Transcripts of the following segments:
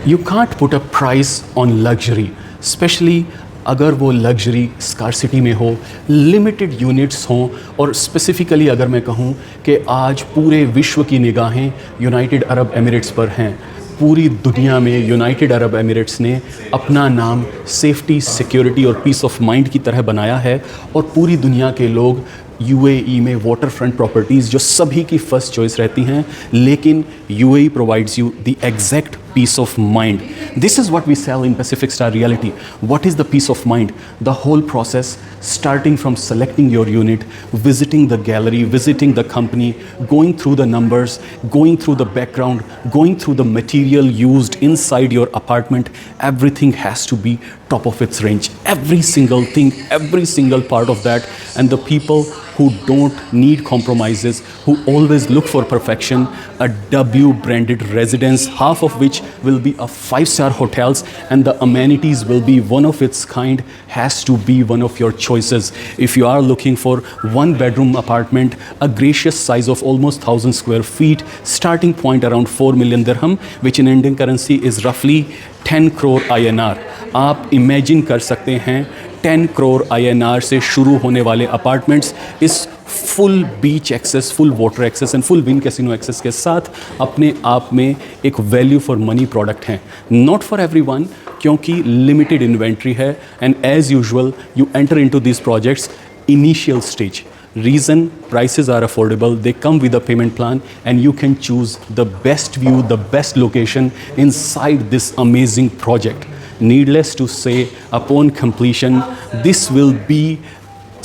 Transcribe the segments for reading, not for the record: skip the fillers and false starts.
You can't put a price on luxury, especially अगर वो luxury scarcity में हो, लिमिटेड यूनिट्स हों, और स्पेसिफ़िकली अगर मैं कहूँ कि आज पूरे विश्व की निगाहें यूनाइटेड अरब एमिरेट्स पर हैं। पूरी दुनिया में यूनाइटेड अरब एमिरेट्स ने अपना नाम सेफ्टी, सिक्योरिटी और पीस ऑफ माइंड की तरह बनाया है, और पूरी दुनिया के लोग यूएई में वाटर फ्रंट प्रॉपर्टीज़ जो सभी की फ़र्स्ट चॉइस रहती हैं, लेकिन UAE provides you the exact peace of mind. This is what we sell in Pacific Star Realty. What is the peace of mind? The whole process, starting from selecting your unit, visiting the gallery, visiting the company, going through the numbers, going through the background, going through the material used inside your apartment. Everything has to be top of its range. Every single thing, every single part of that. And the people who don't need compromises, who always look for perfection, a W branded residence, half of which will be a 5-star hotels, and the amenities will be one of its kind, has to be one of your choices. If you are looking for 1-bedroom apartment, a gracious size of almost 1,000 square feet, starting point around 4 million dirham, which in Indian currency is roughly 10 crore INR. आप imagine कर सकते हैं 10 crore INR से शुरू होने वाले apartments इस full beach access, full water access and full win casino access के साथ अपने आप में एक वैल्यू फॉर मनी प्रोडक्ट हैं। नॉट फॉर एवरीवन, क्योंकि लिमिटेड इन्वेंट्री है, and as usual you enter into this projects initial stage. Reason, prices are affordable, they come with a payment plan, and you can choose the best view, the best location inside this amazing project. Needless to say, upon completion, this will be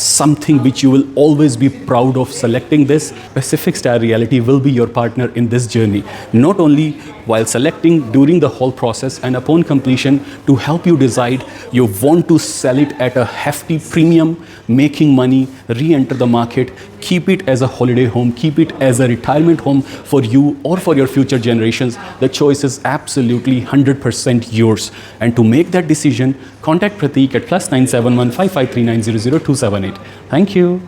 something which you will always be proud of selecting this. Pacific Star Realty will be your partner in this journey, not only while selecting, during the whole process, and upon completion to help you decide you want to sell it at a hefty premium, making money, re-enter the market, keep it as a holiday home, keep it as a retirement home for you or for your future generations. The choice is absolutely 100% yours. And to make that decision, contact Prateek at +971 5539 00278. Thank you.